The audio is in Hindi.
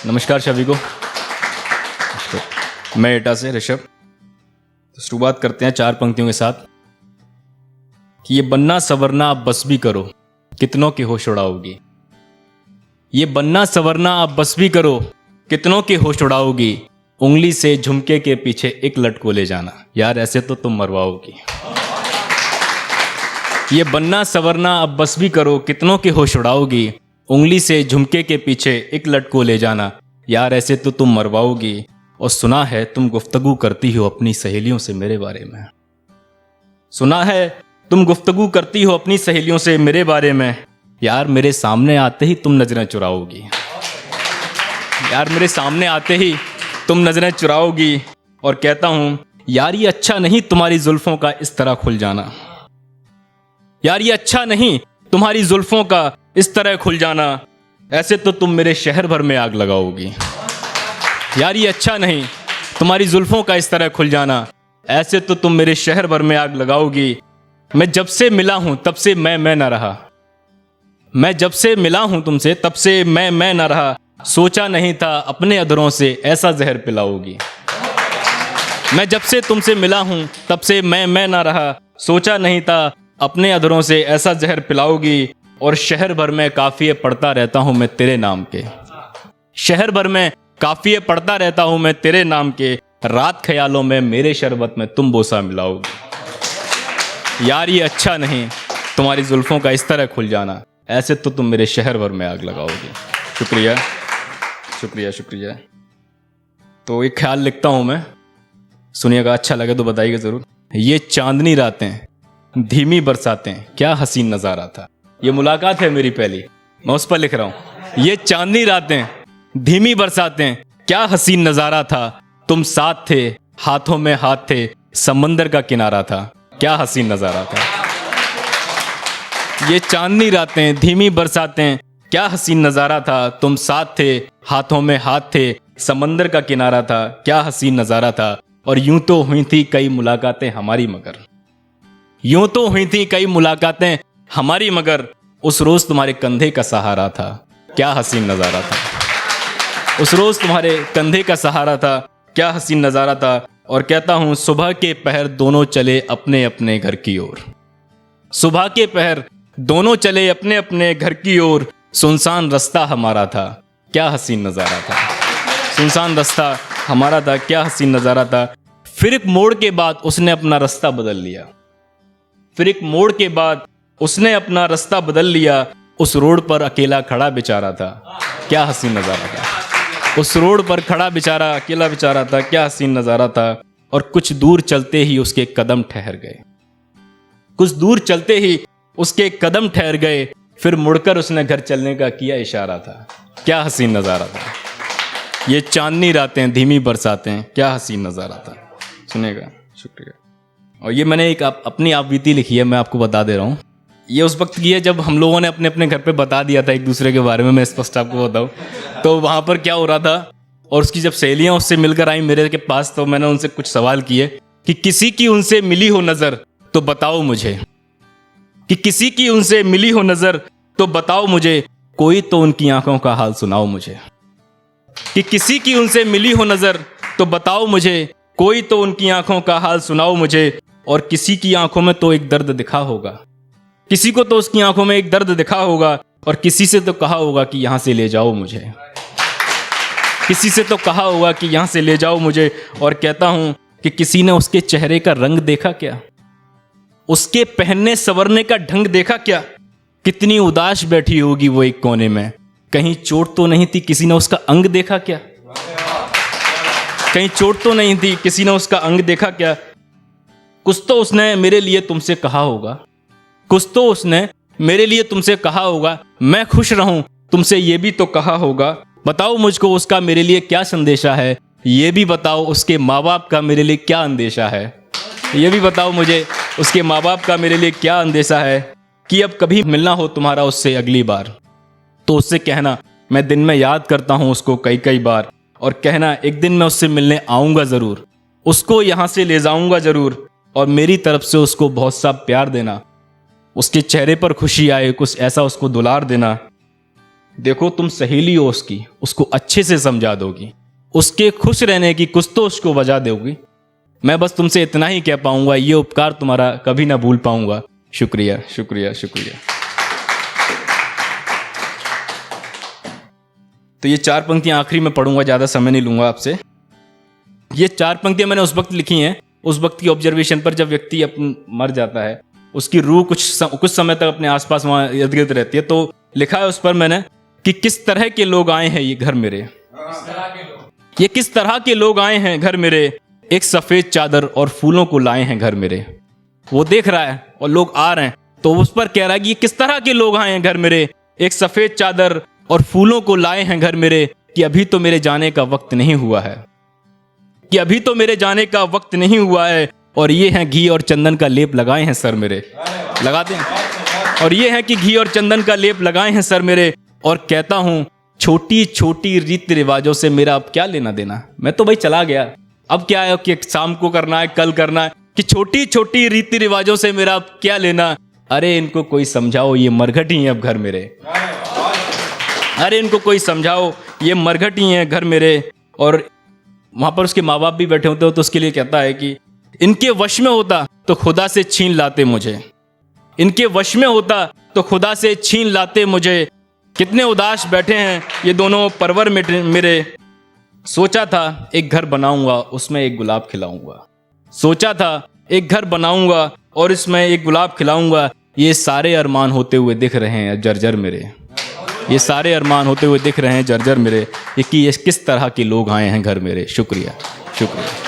नमस्कार सभी को। मैं एटा से ऋषभ। तो शुरुआत करते हैं 4 पंक्तियों के साथ कि ये बनना सवरना आप बस भी करो, कितनों के होश उड़ाओगी। ये बनना सवरना आप बस भी करो, कितनों के होश उड़ाओगी। उंगली से झुमके के पीछे एक लट को ले जाना, यार ऐसे तो तुम मरवाओगी। ये बनना सवरना आप बस भी करो, कितनों के होश उड़ाओगी। उंगली से झुमके के पीछे एक लट को ले जाना, यार ऐसे तो तुम मरवाओगी। और सुना है तुम गुफ्तगू करती हो अपनी सहेलियों से मेरे बारे में। सुना है तुम गुफ्तगू करती हो अपनी सहेलियों से मेरे बारे में, यार मेरे सामने आते ही तुम नजरें चुराओगी। यार मेरे सामने आते ही तुम नजरें चुराओगी। और कहता हूं यार ये अच्छा नहीं तुम्हारी जुल्फों का इस तरह खुल जाना। यार ये अच्छा नहीं तुम्हारी जुल्फों का इस तरह खुल जाना, ऐसे तो तुम मेरे शहर भर में आग लगाओगी। यार ये अच्छा नहीं तुम्हारी जुल्फों का इस तरह खुल जाना, ऐसे तो तुम मेरे शहर भर में आग लगाओगी। मैं जब से मिला हूं तब से मैं ना रहा। मैं जब से मिला हूं तुमसे तब से मैं ना रहा। सोचा नहीं था अपने अधरों से ऐसा जहर पिलाओगी। मैं जब से तुमसे मिला हूं तब से मैं ना रहा। सोचा नहीं था अपने अधरों से ऐसा जहर पिलाओगी। और शहर भर में काफिये पढ़ता रहता हूं मैं तेरे नाम के। शहर भर में काफिये पढ़ता रहता हूं मैं तेरे नाम के। रात ख्यालों में मेरे शरबत में तुम बोसा मिलाओगी। यार ये अच्छा नहीं तुम्हारी जुल्फों का इस तरह खुल जाना, ऐसे तो तुम मेरे शहर भर में आग लगाओगी। शुक्रिया शुक्रिया शुक्रिया। तो एक ख्याल लिखता हूं मैं, सुनिएगा, अच्छा लगे तो बताइएगा जरूर। ये चांदनी रातें धीमी बरसातें क्या हसीन नजारा था। ये मुलाकात है मेरी पहली, मैं उस पर लिख रहा हूं। ये चांदनी रातें धीमी बरसातें क्या हसीन नजारा था। तुम साथ थे हाथों में हाथ थे, समंदर का किनारा था क्या हसीन नजारा था। ये चांदनी रातें धीमी बरसातें क्या हसीन नजारा था। तुम साथ थे हाथों में हाथ थे, समंदर का किनारा था क्या हसीन नजारा था। और यूं तो हुई थी कई मुलाकातें हमारी मगर, यूं तो हुई थी कई मुलाकातें हमारी मगर, उस रोज तुम्हारे कंधे का सहारा था क्या हसीन नजारा था। उस रोज तुम्हारे कंधे का सहारा था क्या हसीन नजारा था। और कहता हूं सुबह के पहर दोनों चले अपने अपने घर की ओर। सुबह के पहर दोनों चले अपने अपने घर की ओर, सुनसान रास्ता हमारा था क्या हसीन नजारा था। सुनसान रास्ता हमारा था क्या हसीन नजारा था। फिर एक मोड़ के बाद उसने अपना रास्ता बदल लिया। फिर एक मोड़ के बाद उसने अपना रास्ता बदल लिया। उस रोड पर अकेला खड़ा बेचारा था क्या हसीन नजारा था। उस रोड पर खड़ा बेचारा अकेला बेचारा था क्या हसीन नजारा था। और कुछ दूर चलते ही उसके कदम ठहर गए। कुछ दूर चलते ही उसके कदम ठहर गए। फिर मुड़कर उसने घर चलने का किया इशारा था क्या हसीन नजारा था। ये चांदनी रातें धीमी बरसातें क्या हसीन नजारा था। सुनेगा, शुक्रिया। और ये मैंने एक अपनी आप बीती लिखी है, मैं आपको बता दे रहा हूँ। ये उस वक्त की है जब हम लोगों ने अपने अपने घर पे बता दिया था एक दूसरे के बारे में। मैं स्पष्ट आपको बताऊँ तो वहाँ पर क्या हो रहा था। और उसकी जब सहेलियाँ उससे मिलकर आई मेरे के पास, तो मैंने उनसे कुछ सवाल किए कि किसी की उनसे मिली हो नज़र तो बताओ मुझे, कि किसी की उनसे मिली हो नज़र तो बताओ मुझे, कोई तो उनकी आंखों का हाल सुनाओ मुझे। कि किसी की उनसे मिली हो नज़र तो बताओ मुझे, कोई तो उनकी आंखों का हाल सुनाओ मुझे। और किसी की आंखों में तो एक दर्द दिखा होगा, किसी को तो उसकी आंखों में एक दर्द दिखा होगा। और किसी से तो कहा होगा कि यहां से ले जाओ मुझे, किसी से तो कहा होगा कि यहां से ले जाओ मुझे। और कहता हूं कि किसी ने उसके चेहरे का रंग देखा क्या, उसके पहनने संवरने का ढंग देखा क्या। कितनी उदास बैठी होगी वो एक कोने में, कहीं चोट तो नहीं थी किसी ने उसका अंग देखा क्या। कहीं चोट तो नहीं थी किसी ने उसका अंग देखा क्या। कुछ तो उसने मेरे लिए तुमसे कहा होगा, कुछ तो उसने मेरे लिए तुमसे कहा होगा। मैं खुश रहूं तुमसे ये भी तो कहा होगा। बताओ मुझको उसका मेरे लिए क्या संदेशा है, ये भी बताओ उसके माँ बाप का मेरे लिए क्या अंदेशा है। ये भी बताओ मुझे उसके माँ बाप का मेरे लिए क्या अंदेशा है। कि अब कभी मिलना हो तुम्हारा उससे अगली बार, तो उससे कहना मैं दिन में याद करता हूँ उसको कई कई बार। और कहना एक दिन मैं उससे मिलने आऊँगा ज़रूर, उसको यहाँ से ले जाऊँगा ज़रूर। और मेरी तरफ से उसको बहुत सा प्यार देना, उसके चेहरे पर खुशी आए कुछ ऐसा उसको दुलार देना। देखो तुम सहेली हो उसकी, उसको अच्छे से समझा दोगी, उसके खुश रहने की कुछ तो उसको वजह दोगी। मैं बस तुमसे इतना ही कह पाऊंगा, ये उपकार तुम्हारा कभी ना भूल पाऊंगा। शुक्रिया शुक्रिया शुक्रिया। तो ये 4 पंक्तियां आखिरी में पढ़ूंगा, ज़्यादा समय नहीं लूंगा आपसे। ये 4 पंक्तियां मैंने उस वक्त लिखी हैं, उस वक्त की ऑब्जर्वेशन पर, जब व्यक्ति मर जाता है, उसकी रूह कुछ समय तक अपने आसपास वहाँ इर्द गिर्द रहती है। तो लिखा है उस पर मैंने कि किस तरह के लोग आए हैं ये घर मेरे, ये किस तरह के लोग आए हैं घर मेरे, एक सफ़ेद चादर और फूलों को लाए हैं घर मेरे। वो देख रहा है और लोग आ रहे हैं, तो उस पर कह रहा है कि ये किस तरह के लोग आए हैं घर मेरे, एक सफ़ेद चादर और फूलों को लाए हैं घर मेरे, कि अभी तो मेरे जाने का वक्त नहीं हुआ है, कि अभी तो मेरे जाने का वक्त नहीं हुआ है। और ये हैं घी और चंदन का लेप लगाए हैं सर मेरे, लगाते हैं। और ये है कि घी और चंदन का लेप लगाए हैं सर मेरे, और कहता हूँ छोटी छोटी रीति रिवाजों से मेरा अब क्या लेना देना। मैं तो भाई चला गया, अब क्या है कि शाम को करना है, कल करना है, कि छोटी छोटी रीति रिवाजों से मेरा अब क्या लेना। अरे इनको कोई समझाओ, ये मरघट ही है अब घर मेरे। अरे इनको कोई समझाओ, ये मरघट ही है घर मेरे। और वहाँ पर उसके माँ बाप भी बैठे होते हो, तो उसके लिए कहता है कि इनके वश में होता तो खुदा से छीन लाते मुझे, इनके वश में होता तो खुदा से छीन लाते मुझे। कितने उदास बैठे हैं ये दोनों परवर मेरे। सोचा था एक घर बनाऊंगा, उसमें एक गुलाब खिलाऊंगा, सोचा था एक घर बनाऊंगा और इसमें एक गुलाब खिलाऊंगा। ये सारे अरमान होते हुए दिख रहे हैं जर्जर मेरे, ये सारे अरमान होते हुए दिख रहे हैं जर्जर मेरे। ये कि ये किस तरह के लोग आए हैं घर मेरे। शुक्रिया शुक्रिया।